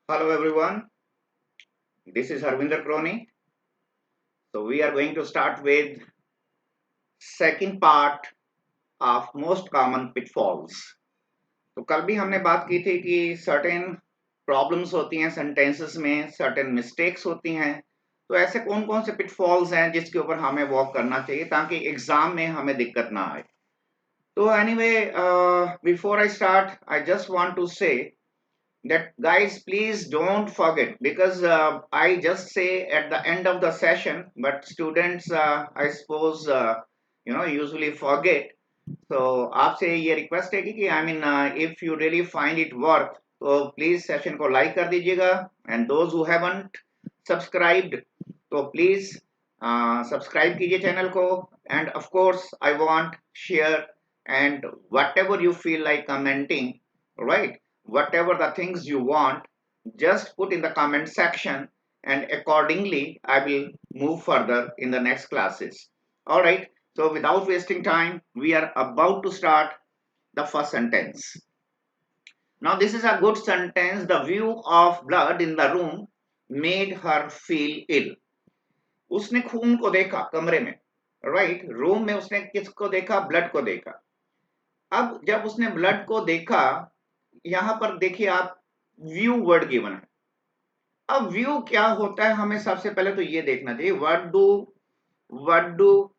Hello everyone, this is Harvinder Kroni. So we are going to start with second part of most common pitfalls. तो कल भी हमने बात की थी कि certain problems होती हैं sentences में, certain mistakes होती हैं. तो ऐसे कौन कौन से pitfalls हैं जिसके ऊपर हमें वर्क करना चाहिए ताकि एग्जाम में हमें दिक्कत ना आए. तो anyway, before I start, I just want to say that guys please don't forget because I just say at the end of the session but students I suppose usually forget. So आपसे ये request है कि I mean if you really find it worth तो please session को like कर दीजिएगा and those who haven't subscribed तो please subscribe कीजिए चैनल को end of course I want share and whatever you feel like commenting, right? Whatever the things you want, just put in the comment section and accordingly I will move further in the next classes. All right, so without wasting time, we are about to start the first sentence. Now this is a good sentence. The view of blood in the room made her feel ill. उसने खून को देखा कमरे में, right? Room में उसने किसको देखा? ब्लड को देखा. अब जब उसने ब्लड को देखा, यहां पर देखिए आप, व्यू वर्ड गिवन है. अब व्यू क्या होता है हमें सबसे पहले तो ये देखना चाहिए. What do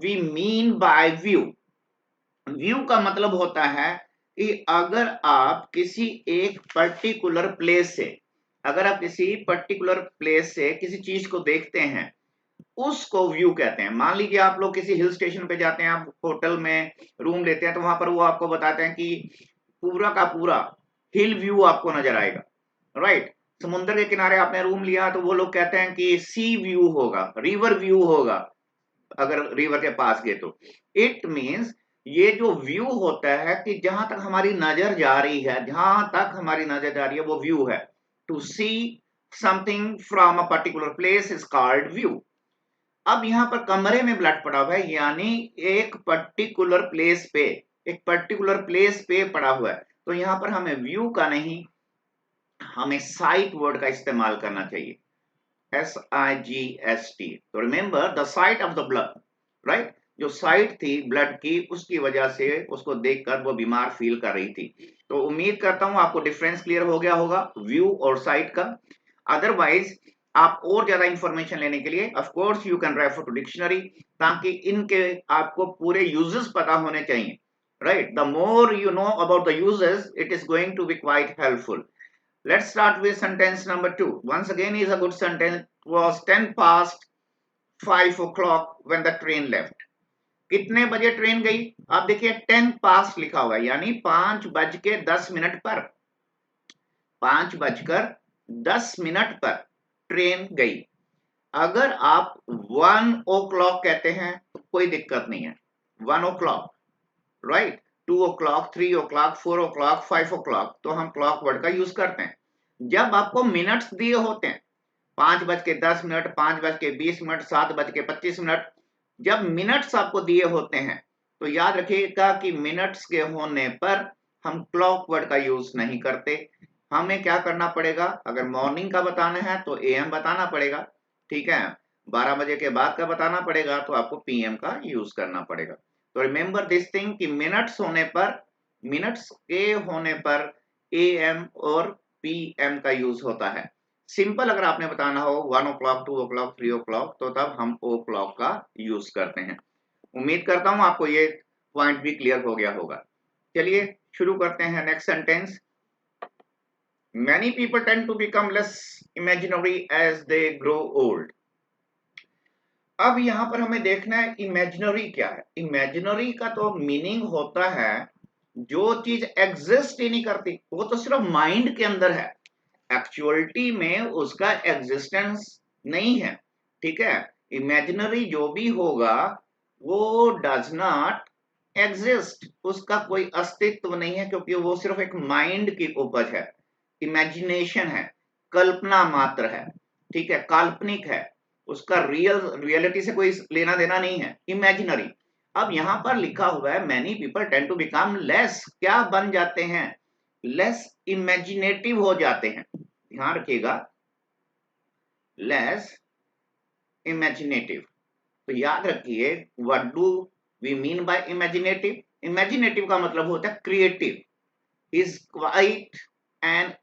we mean by view? View का मतलब होता है कि अगर आप किसी एक पर्टिकुलर प्लेस से किसी चीज को देखते हैं, उसको व्यू कहते हैं. मान लीजिए आप लोग किसी हिल स्टेशन पे जाते हैं, आप होटल में रूम लेते हैं, तो वहां पर वो आपको बताते हैं कि पूरा का पूरा हिल व्यू आपको नजर आएगा, राइट? समुद्र के किनारे आपने रूम लिया तो वो लोग कहते हैं कि सी व्यू होगा, रिवर व्यू होगा. अगर रिवर के पास गए तो इट मीन्स ये जो व्यू होता है कि जहां तक हमारी नजर जा रही है वो व्यू है. To see something from a particular place is called view. अब यहाँ पर कमरे में ब्लड पड़ा हुआ है, यानी एक पर्टिकुलर प्लेस पे पड़ा हुआ है. तो यहाँ पर हमें व्यू का नहीं, हमें साइट वर्ड का इस्तेमाल करना चाहिए. SIGST. तो remember the site of the blood, right? जो साइट थी ब्लड की, उसकी वजह से उसको देखकर वो बीमार फील कर रही थी. तो उम्मीद करता हूं आपको डिफरेंस क्लियर हो गया होगा व्यू और साइट का. अदरवाइज आप और ज्यादा इंफॉर्मेशन लेने के लिए of course you can refer to dictionary, ताकि इनके आपको पूरे यूजेस पता होने चाहिए, right? The more you know about the uses, it is going to be quite helpful. Let's start with sentence number 2. Once again is a good sentence. It was 10 past 5 o'clock when the train left. कितने बजे train गई? आप देखिए 10 past लिखा हुआ है, यानी 5:10 पर, 5:10 पर ट्रेन गई. अगर आप 1 o'clock कहते हैं तो कोई दिक्कत नहीं है. 1 o'clock, right? 2 o'clock, 3 o'clock, 4 o'clock, 5 o'clock, तो हम क्लॉक वर्ड का यूज करते हैं. जब आपको मिनट्स दिए होते हैं 5:10, 5:20, 7:25, जब मिनट्स आपको दिए होते हैं तो याद रखिएगा कि मिनट्स के होने पर हम क्लॉक वर्ड का यूज नहीं करते. हमें क्या करना पड़ेगा? अगर मॉर्निंग का बताना है तो AM बताना पड़ेगा, ठीक है? 12 बजे के बाद का बताना पड़ेगा तो आपको PM का यूज करना पड़ेगा. तो रिमेंबर दिस थिंग कि मिनट्स के होने पर AM और PM का यूज होता है. सिंपल अगर आपने बताना हो 1 o'clock, 2 o'clock, 3 o'clock, तो तब हम O clock का यूज करते हैं. उम्मीद करता हूं आपको ये पॉइंट भी क्लियर हो गया होगा. चलिए शुरू करते हैं next sentence. Many people tend to become less imaginary as they grow old. अब यहां पर हमें देखना है इमेजिनरी क्या है. इमेजिनरी का तो मीनिंग होता है जो चीज एग्जिस्ट ही नहीं करती, वो तो सिर्फ माइंड के अंदर है, एक्चुअलिटी में उसका एग्जिस्टेंस नहीं है, ठीक है? इमेजिनरी जो भी होगा वो डज नॉट एग्जिस्ट, उसका कोई अस्तित्व नहीं है, क्योंकि वो सिर्फ एक माइंड की उपज है, इमेजिनेशन है, कल्पना मात्र है, ठीक है? काल्पनिक है, उसका रियलिटी से कोई लेना देना नहीं है, इमेजिनरी. अब यहां पर लिखा हुआ है many people tend to become less, क्या बन जाते हैं? लेस इमेजिनेटिव हो जाते हैं. ध्यान रखिएगा, लेस इमेजिनेटिव। तो याद रखिए, what do we mean by imaginative? Imaginative का मतलब होता है creative, is quite an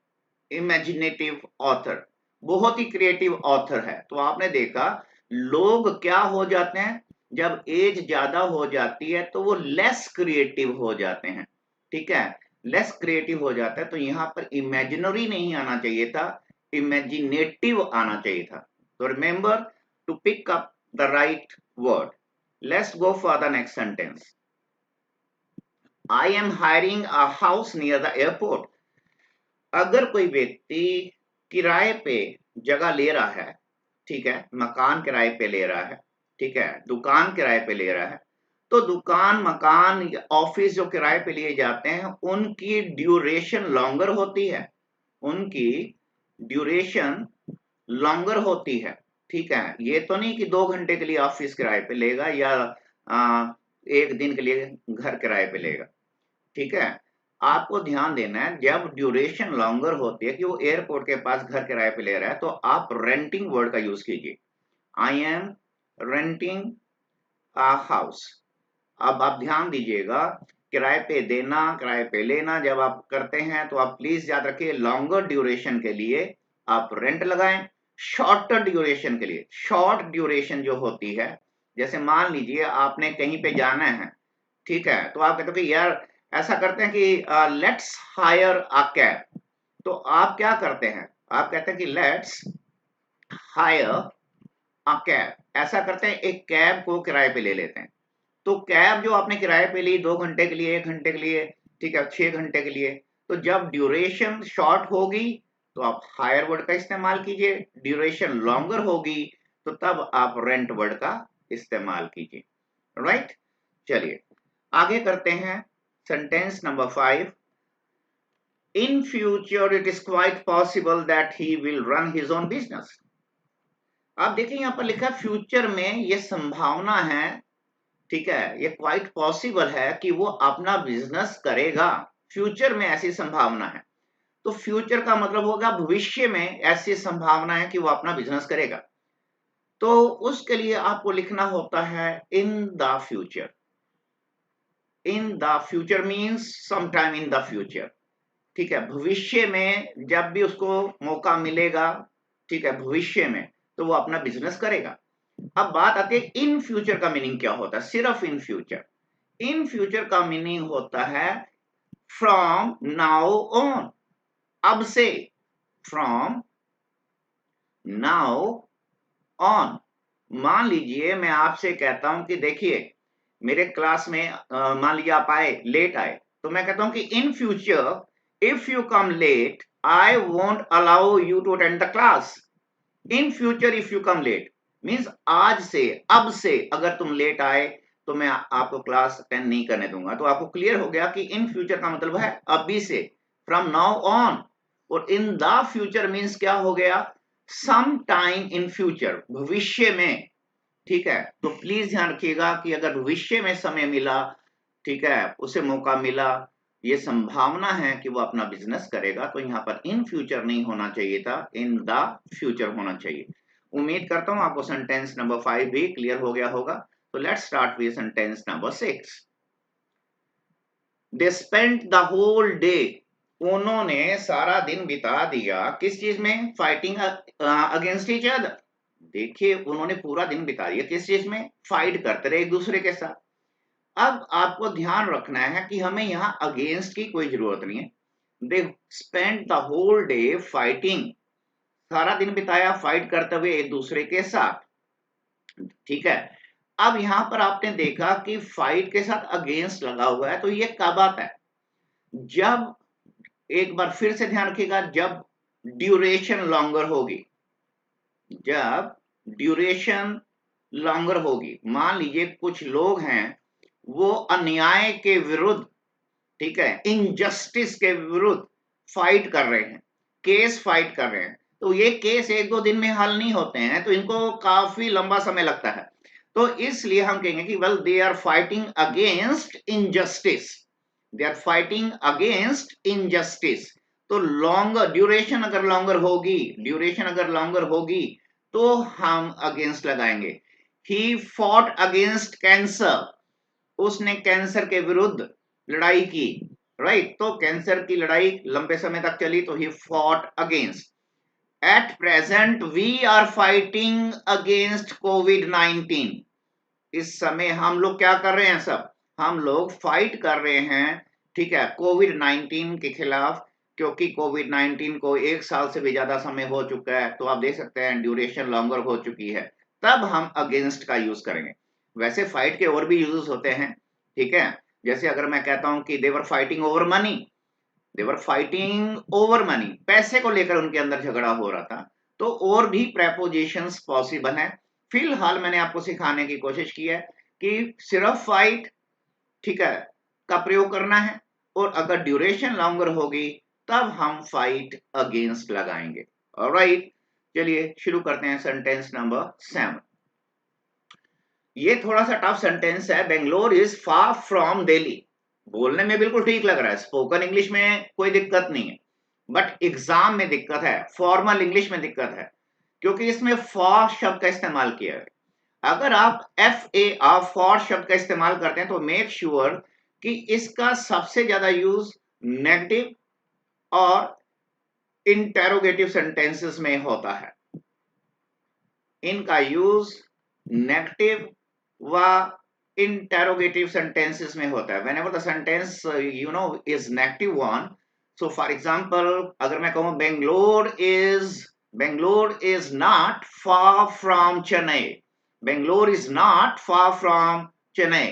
imaginative author, बहुत ही क्रिएटिव ऑथर है। तो आपने देखा लोग क्या हो जाते हैं, जब एज ज्यादा हो जाती है तो वो लेस क्रिएटिव हो जाते हैं, ठीक है, लेस क्रिएटिव हो जाता है। तो यहाँ पर इमेजिनरी नहीं आना चाहिए था, इमेजिनेटिव आना चाहिए था। तो remember to pick up the right word. Let's go for the next sentence. I am hiring a house near the airport. अगर कोई व्यक्ति किराए पे जगह ले रहा है, ठीक है, मकान किराए पे ले रहा है, ठीक है, दुकान किराए पे ले रहा है, तो दुकान, मकान, ऑफिस जो किराए पे लिए जाते हैं उनकी ड्यूरेशन लॉन्गर होती है, उनकी ड्यूरेशन लॉन्गर होती है, ठीक है। ये तो नहीं कि 2 घंटे के लिए ऑफिस किराए पे लेगा या 1 दिन के लिए घर किराए पे लेगा, ठीक है। आपको ध्यान देना है, जब ड्यूरेशन लॉन्गर होती है कि वो एयरपोर्ट के पास घर किराए पे ले रहा है, तो आप रेंटिंग वर्ड का यूज कीजिए। I am renting a house. अब आप ध्यान दीजिएगा, किराए पे देना, किराए पे लेना जब आप करते हैं तो आप प्लीज याद रखिए लॉन्गर ड्यूरेशन के लिए आप रेंट लगाएं, शॉर्टर ड्यूरेशन के लिए, शॉर्ट ड्यूरेशन जो होती है, जैसे मान लीजिए आपने कहीं पे जाना है, ठीक है, तो आप कहते हो कि यार ऐसा करते हैं कि लेट्स हायर अ कैब। तो आप क्या करते हैं, आप कहते हैं कि लेट्स हायर अ कैब, ऐसा करते हैं एक कैब को किराए पे ले लेते हैं। तो कैब जो आपने किराए पे ली 2 घंटे के लिए, 1 घंटे के लिए, ठीक है, 6 घंटे के लिए, तो जब ड्यूरेशन शॉर्ट होगी तो आप हायर वर्ड का इस्तेमाल कीजिए, ड्यूरेशन लॉन्गर होगी तो तब आप रेंट वर्ड का इस्तेमाल कीजिए, राइट। चलिए आगे करते हैं, sentence number 5। In future it is quite possible that he will run his own business. आप देखिए यहां पर लिखा है फ्यूचर में, ये संभावना है, ठीक है, ये क्वाइट पॉसिबल है कि वो अपना बिजनेस करेगा, फ्यूचर में ऐसी संभावना है। तो फ्यूचर का मतलब होगा भविष्य में ऐसी संभावना है कि वो अपना बिजनेस करेगा। तो उसके लिए आपको लिखना होता है in the future. In the future means sometime in the future, ठीक है, भविष्य में जब भी उसको मौका मिलेगा, ठीक है, भविष्य में तो वो अपना बिजनेस करेगा। अब बात आती है इन फ्यूचर का मीनिंग क्या होता है, सिर्फ इन फ्यूचर। इन फ्यूचर का मीनिंग होता है फ्रॉम नाउ ऑन, अब से, फ्रॉम नाउ ऑन। मान लीजिए मैं आपसे कहता हूं कि देखिए मेरे क्लास में मान लीजिए आप आए, लेट आए, तो मैं कहता हूं कि in future if you come late I won't allow you to attend the class. In future if you come late means आज से, अब से अगर तुम लेट आए तो मैं आपको क्लास अटेंड नहीं करने दूंगा। तो आपको क्लियर हो गया कि इन फ्यूचर का मतलब है अभी से, फ्रॉम नाउ ऑन। और इन द फ्यूचर मीन्स क्या हो गया, सम टाइम इन फ्यूचर, भविष्य में, ठीक है। तो प्लीज ध्यान रखिएगा कि अगर भविष्य में समय मिला, ठीक है, उसे मौका मिला, ये संभावना है कि वो अपना बिजनेस करेगा, तो यहाँ पर इन फ्यूचर नहीं होना चाहिए था, इन द फ्यूचर होना चाहिए। उम्मीद करता हूं आपको सेंटेंस नंबर 5 भी क्लियर हो गया होगा। तो let's start with sentence number 6। They spent the whole day. उन्होंने सारा दिन बिता दिया किस चीज में, फाइटिंग अगेंस्ट ईच अदर। देखिए उन्होंने पूरा दिन बिता दिया किस चीज में, फाइट करते रहे एक दूसरे के साथ। अब आपको ध्यान रखना है कि हमें यहां अगेंस्ट की कोई जरूरत नहीं है। They spend the whole day fighting, सारा दिन बिताया फाइट करते हुए एक दूसरे के साथ, ठीक है। अब यहां पर आपने देखा कि फाइट के साथ अगेंस्ट लगा हुआ है, तो ये कब आता है, जब, एक बार फिर से ध्यान रखिएगा, जब ड्यूरेशन लॉन्गर होगी, जब ड्यूरेशन लॉन्गर होगी। मान लीजिए कुछ लोग हैं वो अन्याय के विरुद्ध, ठीक है, इनजस्टिस के विरुद्ध फाइट कर रहे हैं, केस फाइट कर रहे हैं। तो ये केस 1-2 दिन में हल नहीं होते हैं, तो इनको काफी लंबा समय लगता है। तो इसलिए हम कहेंगे कि well they are fighting against injustice, they are fighting against injustice. तो लॉन्गर ड्यूरेशन अगर लॉन्गर होगी तो हम अगेंस्ट लगाएंगे। ही फॉट अगेंस्ट कैंसर, उसने कैंसर के विरुद्ध लड़ाई की, राइट। तो कैंसर की लड़ाई लंबे समय तक चली, तो ही fought against. At present we are fighting against कोविड-19। इस समय हम लोग क्या कर रहे हैं, सब हम लोग फाइट कर रहे हैं, ठीक है, कोविड-19 के खिलाफ, क्योंकि कोविड-19 को 1 साल से भी ज्यादा समय हो चुका है। तो आप देख सकते हैं ड्यूरेशन लॉन्गर हो चुकी है, तब हम अगेंस्ट का यूज करेंगे। वैसे फाइट के और भी यूजेस होते हैं, ठीक है। जैसे अगर मैं कहता हूं कि देवर फाइटिंग ओवर मनी, देवर फाइटिंग ओवर मनी, पैसे को लेकर उनके अंदर झगड़ा हो रहा था, तो और भी प्रेपोजिशंस पॉसिबल है। फिलहाल मैंने आपको सिखाने की कोशिश की है कि सिर्फ फाइट, ठीक है, का प्रयोग करना है, और अगर ड्यूरेशन लॉन्गर होगी तब हम फाइट अगेंस्ट लगाएंगे। ऑलराइट, चलिए शुरू करते हैं सेंटेंस नंबर 7। ये थोड़ा सा टफ सेंटेंस है। Bangalore is far from Delhi. बोलने में बिल्कुल ठीक लग रहा है, स्पोकन इंग्लिश में कोई दिक्कत नहीं है, बट एग्जाम में दिक्कत है, फॉर्मल इंग्लिश में दिक्कत है, क्योंकि इसमें फॉर शब्द का इस्तेमाल किया है। अगर आप FAR फॉर शब्द का इस्तेमाल करते हैं तो मेक श्योर कि इसका सबसे ज्यादा यूज नेगेटिव और इंटेरोगेटिव सेंटेंसेस में होता है। इनका यूज नेगेटिव व इंटेरोगेटिव सेंटेंसेस में होता है। Whenever the sentence is negative one, so for example अगर मैं कहूं Bangalore is not far from Chennai, Bangalore is not far from Chennai,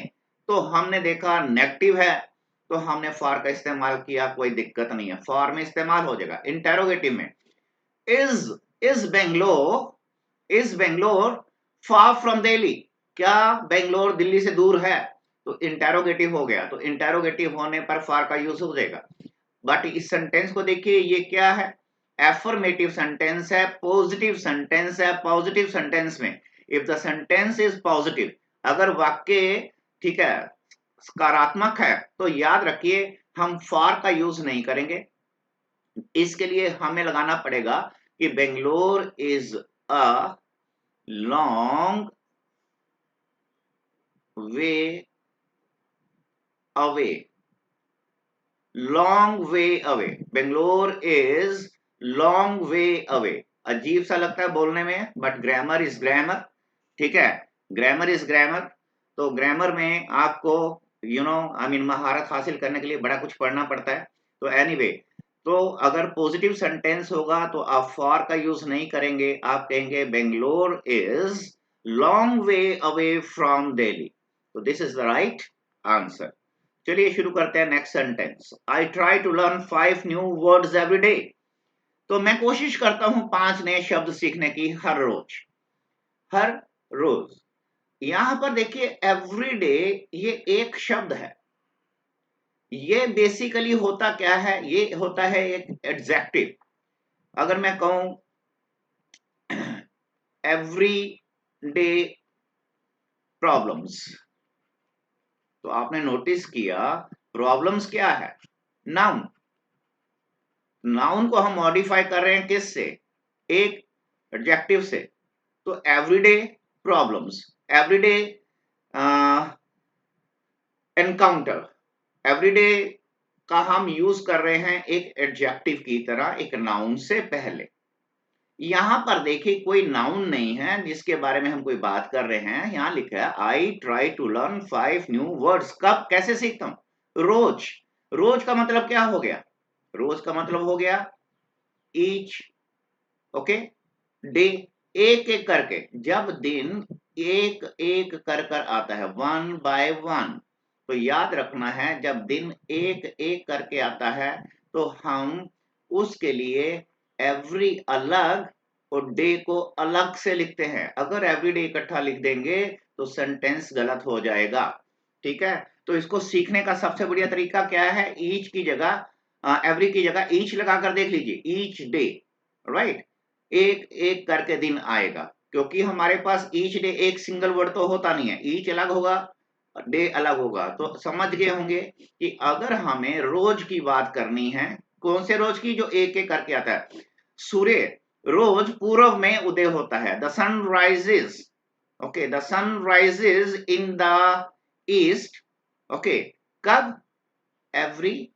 तो हमने देखा नेगेटिव है, तो हमने फॉर का इस्तेमाल किया, कोई दिक्कत नहीं है, फॉर में इस्तेमाल हो जाएगा। इंटेरोगेटिव में is Bangalore far from Delhi, क्या बेंगलोर दिल्ली से दूर है, तो इंटेरोगेटिव हो गया, तो इंटेरोगेटिव होने पर फार का यूज हो जाएगा। बट इस सेंटेंस को देखिए, ये क्या है, एफर्मेटिव सेंटेंस है, पॉजिटिव सेंटेंस है। पॉजिटिव सेंटेंस में if the sentence is positive, अगर वाक्य, ठीक है, सकारात्मक है, तो याद रखिए हम फॉर का यूज नहीं करेंगे। इसके लिए हमें लगाना पड़ेगा कि Bangalore is a long way away, long way away, Bangalore is long way away. अजीब सा लगता है बोलने में, बट ग्रामर इज ग्रामर, ठीक है, ग्रामर इज ग्रामर। तो ग्रामर में आपको महारत हासिल करने के लिए बड़ा कुछ पढ़ना पड़ता है। तो एनीवे, तो अगर पॉजिटिव सेंटेंस होगा तो आप फॉर का यूज नहीं करेंगे, आप कहेंगे Bangalore is long way away from Delhi. तो this is the right answer. चलिए शुरू करते हैं next sentence. I try to learn 5 new words every day. तो मैं कोशिश करता हूं 5 नए शब्द सीखने की हर रोज, हर रोज। यहां पर देखिए एवरी डे, ये एक शब्द है। ये बेसिकली होता क्या है, ये होता है एक एडजेक्टिव। अगर मैं कहूं एवरी डे प्रॉब्लम्स, तो आपने नोटिस किया प्रॉब्लम्स क्या है, नाउन। नाउन को हम मॉडिफाई कर रहे हैं किससे, एक एडजेक्टिव से। तो everyday problems, everyday encounter, everyday का हम यूज कर रहे हैं एक एडजेक्टिव की तरह, एक नाउन से पहले। यहां पर देखिए कोई नाउन नहीं है जिसके बारे में हम कोई बात कर रहे हैं। यहां लिखा है I try to learn 5 new words. कब, कैसे सीखता हूं, रोज। रोज का मतलब क्या हो गया, रोज का मतलब हो गया ईच, ओके, डे, एक एक करके, जब दिन एक एक कर कर आता है, 1 बाय 1, तो याद रखना है जब दिन एक एक करके आता है तो हम उसके लिए एवरी अलग और डे को अलग से लिखते हैं। अगर एवरी डे इकट्ठा लिख देंगे तो सेंटेंस गलत हो जाएगा, ठीक है। तो इसको सीखने का सबसे बढ़िया तरीका क्या है, ईच की जगह, एवरी की जगह ईच लगाकर देख लीजिए, ईच डे, राइट। एक एक करके दिन आएगा, क्योंकि हमारे पास ईच डे एक सिंगल वर्ड तो होता नहीं है, ईच अलग होगा, डे अलग होगा। तो समझ गए होंगे कि अगर हमें रोज की बात करनी है, कौन से रोज की? जो एक एक करके आता है। सूर्य रोज पूर्व में उदय होता है। The sun rises, okay, the sun rises in the east, okay, कब? Every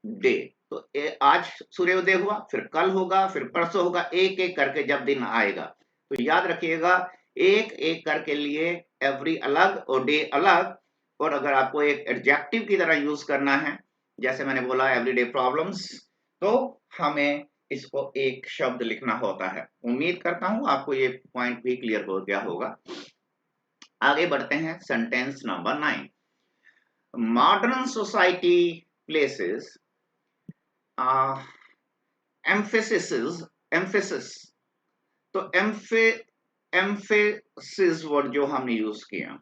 day. तो आज सूर्योदय हुआ, फिर कल होगा, फिर परसों होगा, एक एक करके जब दिन आएगा। तो याद रखिएगा, एक एक करके लिए एवरी अलग और डे अलग। और अगर आपको एक एडजेक्टिव की तरह यूज करना है, जैसे मैंने बोला एवरीडे प्रॉब्लम्स, तो हमें इसको एक शब्द लिखना होता है। उम्मीद करता हूं आपको ये पॉइंट भी क्लियर हो गया होगा। आगे बढ़ते हैं, sentence number 9। Modern society places emphasis. तो एम्फेसिस वर्ड जो हमने यूज किया,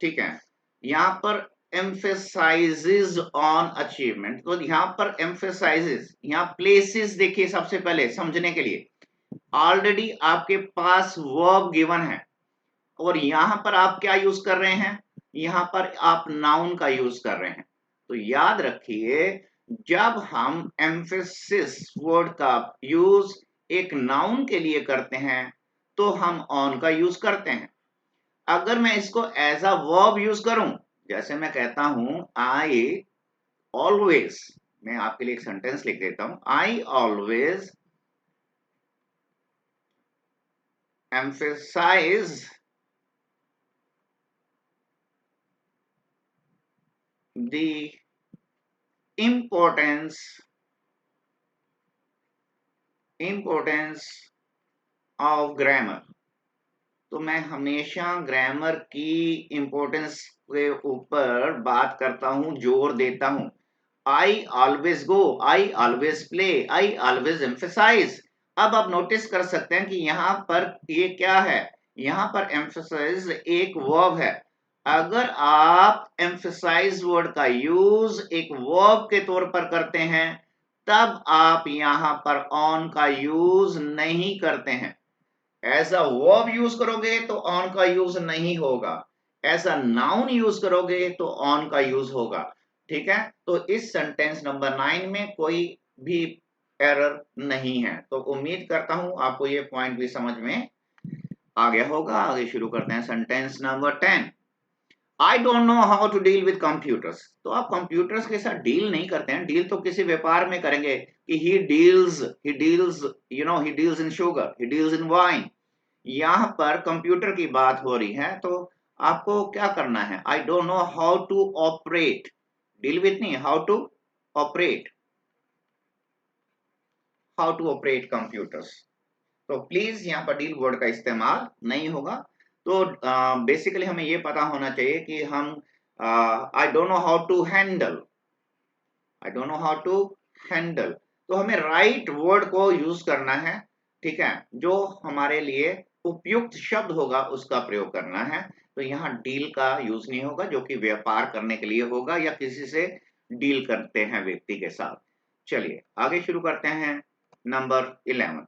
ठीक है, यहां पर एम्फेसाइजेज ऑन अचीवमेंट। तो यहां पर एम्फेसाइजेज, यहां प्लेसेस देखिए, सबसे पहले समझने के लिए ऑलरेडी आपके पास वर्ब गिवन है, और यहां पर आप क्या यूज कर रहे हैं? यहां पर आप नाउन का यूज कर रहे हैं। तो याद रखिए, जब हम एम्फेसिस वर्ड का यूज एक नाउन के लिए करते हैं तो हम ऑन का यूज करते हैं। अगर मैं इसको एज अ वर्ब यूज करूं, जैसे मैं कहता हूं आई ऑलवेज, मैं आपके लिए एक सेंटेंस लिख देता हूं, I always emphasise the importance of grammar। तो मैं हमेशा ग्रामर की इंपॉर्टेंस के ऊपर बात करता हूं, जोर देता हूं। I always go, I always play, I always emphasise. अब आप नोटिस कर सकते हैं कि यहां पर ये क्या है? यहां पर एम्फेसाइज एक वर्ब है। अगर आप एम्फेसाइज वर्ड का यूज एक वर्ब के तौर पर करते हैं, तब आप यहां पर ऑन का यूज नहीं करते हैं। ऐसा वर्ब यूज करोगे तो ऑन का यूज नहीं होगा, ऐसा नाउन यूज करोगे तो ऑन का यूज होगा। ठीक है, तो इस सेंटेंस नंबर 9 में कोई भी एरर नहीं है। तो उम्मीद करता हूं आपको ये पॉइंट भी समझ में आ गया होगा। आगे शुरू करते हैं, sentence number 10। I don't know how to deal with computers. तो आप कंप्यूटर्स के साथ डील नहीं करते हैं, डील तो किसी व्यापार में करेंगे कि he deals he deals in sugar, he deals in wine. यहां पर कंप्यूटर की बात हो रही है, तो आपको क्या करना है? I don't know how to operate, deal with नहीं, हाउ टू ऑपरेट, कंप्यूटर्स। तो प्लीज यहाँ पर डील वर्ड का इस्तेमाल नहीं होगा। तो बेसिकली हमें ये पता होना चाहिए कि हम I don't know how to handle, I don't know how to handle. तो हमें राइट वर्ड को यूज करना है, ठीक है, जो हमारे लिए उपयुक्त शब्द होगा उसका प्रयोग करना है। तो यहाँ डील का यूज नहीं होगा, जो कि व्यापार करने के लिए होगा या किसी से डील करते हैं व्यक्ति के साथ। चलिए आगे शुरू करते हैं, number 11।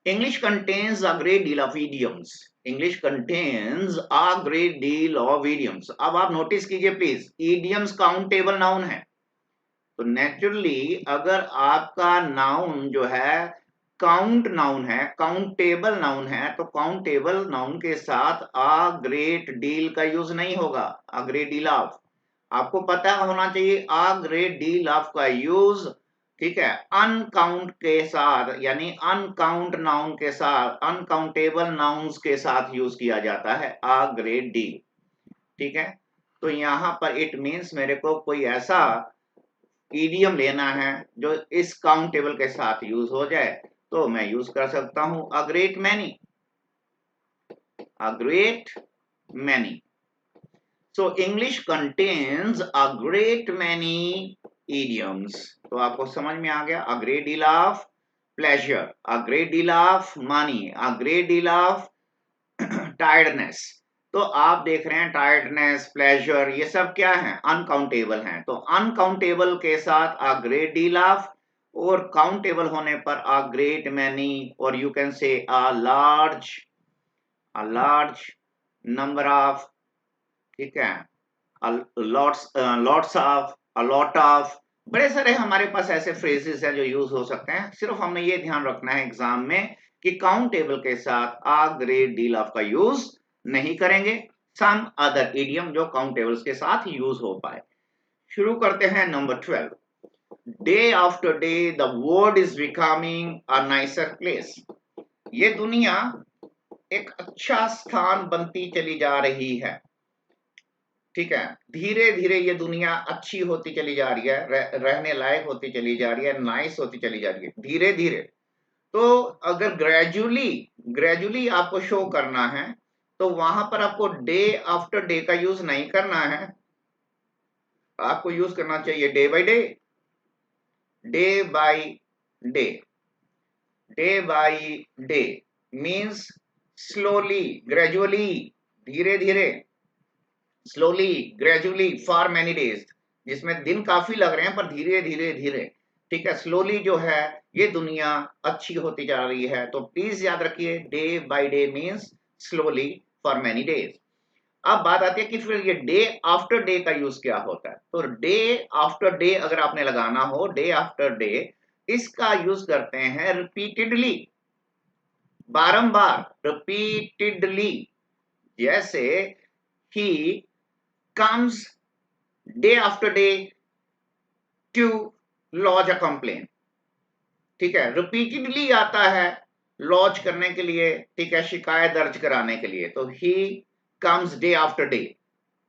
English contains a great deal of idioms. English contains a great deal of idioms. अब आप नोटिस कीजिए प्लीज, idioms काउंटेबल नाउन है। तो नेचुरली अगर आपका नाउन जो है काउंट नाउन है, काउंटेबल नाउन है, तो काउंटेबल नाउन के साथ आ ग्रेट डील का यूज नहीं होगा। आ ग्रेट डील ऑफ, आपको पता होना चाहिए आ ग्रेट डील ऑफ का यूज, ठीक है, अनकाउंट के साथ, यानी अनकाउंट नाउन के साथ, अनकाउंटेबल नाउन्स के साथ यूज किया जाता है आ ग्रेट डील। ठीक है, तो यहां पर इट मीन्स मेरे को कोई ऐसा ईडियम लेना है जो इस काउंटेबल के साथ यूज हो जाए, तो मैं यूज कर सकता हूं a great many, a great many. So English contains a great many idioms. तो आपको समझ में आ गया, a great deal of pleasure, a great deal of money, a great deal of tiredness। तो आप देख रहे हैं टायर्डनेस, प्लेजर, ये सब क्या है? अनकाउंटेबल हैं। तो अनकाउंटेबल के साथ अ ग्रेट डील ऑफ, और काउंटेबल होने पर अ ग्रेट मैनी, और you can say a large number of, ठीक है, lots of, a lot of, बड़े सारे हमारे पास ऐसे फ्रेजेस हैं जो यूज हो सकते हैं, सिर्फ हमने ये ध्यान रखना है एग्जाम में कि काउंटेबल के साथ आ ग्रेट डील ऑफ का यूज नहीं करेंगे, सम अदर इडियम जो काउंटेबल्स के साथ यूज हो पाए। शुरू करते हैं number 12। Day after day the world is becoming a nicer place. ये दुनिया एक अच्छा स्थान बनती चली जा रही है। ठीक है, धीरे धीरे ये दुनिया अच्छी होती चली जा रही है, रहने लायक होती चली जा रही है, नाइस होती चली जा रही है धीरे धीरे। तो अगर ग्रेजुअली ग्रेजुअली आपको शो करना है तो वहां पर आपको डे आफ्टर डे का यूज नहीं करना है, आपको यूज करना चाहिए day by day, day by day. Day by day means slowly, gradually, धीरे धीरे, slowly, gradually, for many days, जिसमें दिन काफी लग रहे हैं पर धीरे धीरे धीरे। ठीक है, स्लोली जो है ये दुनिया अच्छी होती जा रही है। तो प्लीज याद रखिए day by day means slowly for many days. अब बात आती है कि फिर ये डे आफ्टर डे का यूज क्या होता है। तो डे आफ्टर डे अगर आपने लगाना हो, डे आफ्टर डे, इसका यूज करते हैं रिपीटेडली, बारंबार, रिपीटेडली। जैसे ही comes day after day to lodge a complaint। ठीक है, रिपीटेडली आता है लॉन्च करने के लिए, ठीक है, शिकायत दर्ज कराने के लिए। तो he comes day after day,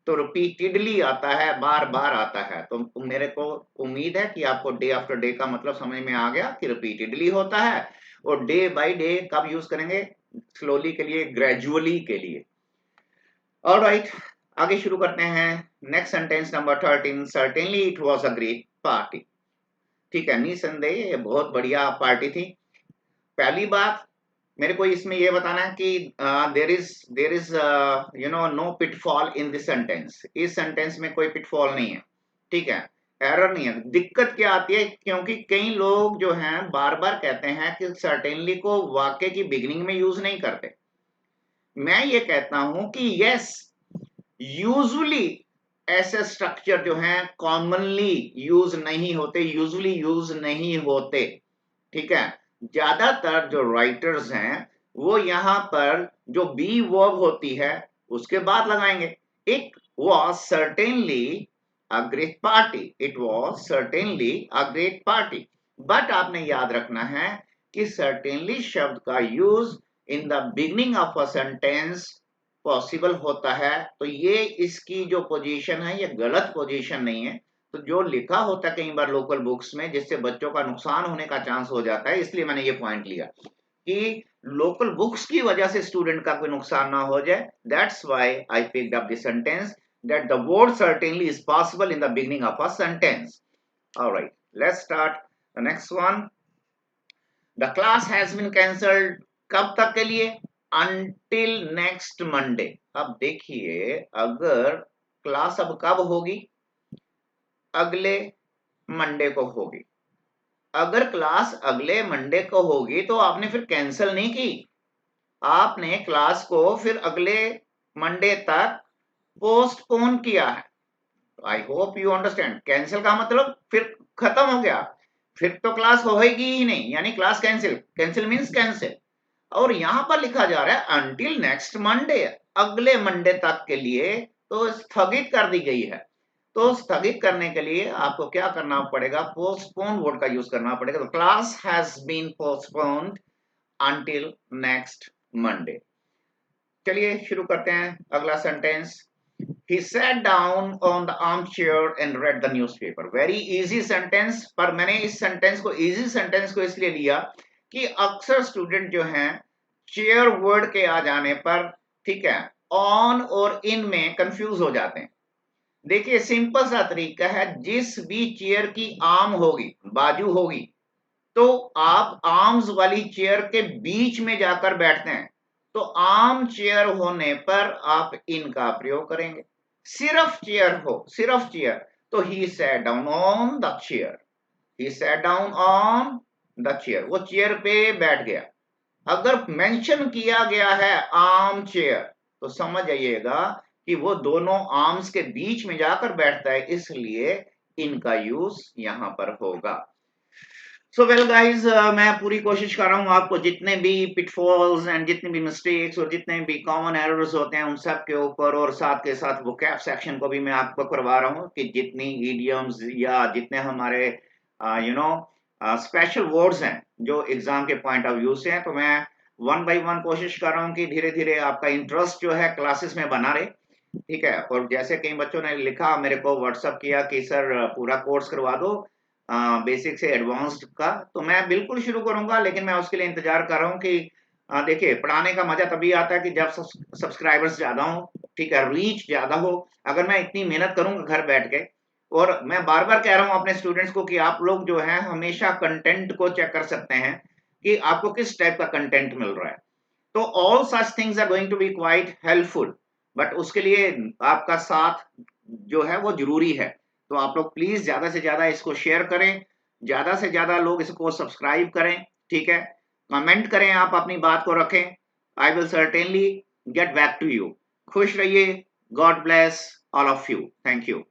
तो रिपीटेडली आता है, बार बार आता है। तो मेरे को उम्मीद है कि आपको डे आफ्टर डे का मतलब समझ में आ गया कि रिपीटेडली होता है। और डे बाय डे कब यूज करेंगे? स्लोली के लिए, ग्रेजुअली के लिए। ऑलराइट, आगे शुरू करते हैं। Next sentence number 13। Certainly it was a great party. ठीक है, निसंदेह ये बहुत बढ़िया पार्टी थी। पहली बात मेरे को इसमें ये बताना है कि there is no pitfall in this sentence. इस सेंटेंस में कोई पिटफॉल नहीं है। ठीक है, एरर नहीं है। दिक्कत क्या आती है, क्योंकि कई लोग जो हैं बार बार कहते हैं कि सर्टेनली को वाक्य की बिगिनिंग में यूज नहीं करते। मैं ये कहता हूं कि यस, यूजुअली ऐसे स्ट्रक्चर जो हैं कॉमनली यूज नहीं होते, यूजुअली यूज नहीं होते। ठीक है, ज्यादातर जो राइटर्स हैं वो यहां पर जो बी वर्ब होती है उसके बाद लगाएंगे। It was certainly a great party, it was certainly a great party. But आपने याद रखना है कि सर्टेनली शब्द का use in the beginning of a sentence possible होता है। तो ये इसकी जो पोजीशन है ये गलत पोजीशन नहीं है। तो जो लिखा होता है कई बार लोकल बुक्स में, जिससे बच्चों का नुकसान होने का चांस हो जाता है, इसलिए मैंने ये पॉइंट लिया कि लोकल बुक्स की वजह से स्टूडेंट का कोई नुकसान ना हो जाए। That's why I picked up this sentence that the word certainly is possible in the beginning of a sentence. All right, let's start the next one. The class has been cancelled। कब तक के लिए? Until next Monday। अब देखिए, अगर class अब कब होगी? अगले मंडे को होगी। अगर क्लास अगले मंडे को होगी तो आपने फिर कैंसिल नहीं की, आपने क्लास को फिर अगले मंडे तक पोस्टपोन किया है। I hope you understand. Cancel का मतलब फिर खत्म हो गया, फिर तो क्लास होगी ही नहीं, यानी class cancel. Cancel means cancel. और यहां पर लिखा जा रहा है अंटिल नेक्स्ट मंडे, अगले मंडे तक के लिए तो स्थगित कर दी गई है। तो स्थगित करने के लिए आपको क्या करना पड़ेगा? पोस्टपोन वर्ड का यूज करना पड़ेगा। तो class has been postponed until next Monday. चलिए शुरू करते हैं अगला sentence. He sat down on the armchair and read the newspaper। Very easy sentence, पर मैंने इस सेंटेंस को, easy sentence को इसलिए लिया कि अक्सर स्टूडेंट जो हैं चेयर वर्ड के आ जाने पर, ठीक है, ऑन और इन में कंफ्यूज हो जाते हैं। देखिए सिंपल सा तरीका है, जिस भी चेयर की आर्म होगी, बाजू होगी, तो आप आर्म्स वाली चेयर के बीच में जाकर बैठते हैं। तो आर्म चेयर होने पर आप इनका प्रयोग करेंगे। सिर्फ चेयर हो, सिर्फ चेयर, तो he sat down on the chair, he sat down on the chair, वो चेयर पे बैठ गया। अगर मेंशन किया गया है आर्म चेयर तो समझ जाइएगा कि वो दोनों आर्म्स के बीच में जाकर बैठता है, इसलिए इनका यूज यहाँ पर होगा। सो वेल गाइज, मैं पूरी कोशिश कर रहा हूँ आपको जितने भी पिटफॉल्स एंड जितने भी मिस्टेक्स और जितने भी कॉमन एरर्स होते हैं उन सब के ऊपर, और साथ के साथ वोकैब सेक्शन को भी मैं आपको करवा रहा हूँ कि जितनी इडियम्स या जितने हमारे यू नो स्पेशल वर्ड्स हैं जो एग्जाम के पॉइंट ऑफ व्यू से हैं, तो मैं वन बाय वन कोशिश कर रहा हूँ कि धीरे धीरे आपका इंटरेस्ट जो है क्लासेस में बना रहे। ठीक है, और जैसे कई बच्चों ने लिखा मेरे को व्हाट्सअप किया कि सर पूरा कोर्स करवा दो बेसिक से एडवांस्ड का, तो मैं बिल्कुल शुरू करूंगा, लेकिन मैं उसके लिए इंतजार कर रहा हूँ कि देखिए पढ़ाने का मजा तभी आता है कि जब सब्सक्राइबर्स ज्यादा हो, ठीक है, रीच ज्यादा हो। अगर मैं इतनी मेहनत करूंगा घर बैठ के, और मैं बार बार कह रहा हूँ अपने स्टूडेंट्स को कि आप लोग जो है हमेशा कंटेंट को चेक कर सकते हैं कि आपको किस टाइप का कंटेंट मिल रहा है। तो all such things are going to be quite helpful, but उसके लिए आपका साथ जो है वो जरूरी है। तो आप लोग प्लीज ज्यादा से ज्यादा इसको शेयर करें, ज्यादा से ज्यादा लोग इसको सब्सक्राइब करें, ठीक है, कमेंट करें, आप अपनी बात को रखें। I will certainly get back to you. खुश रहिए। God bless all of you. Thank you.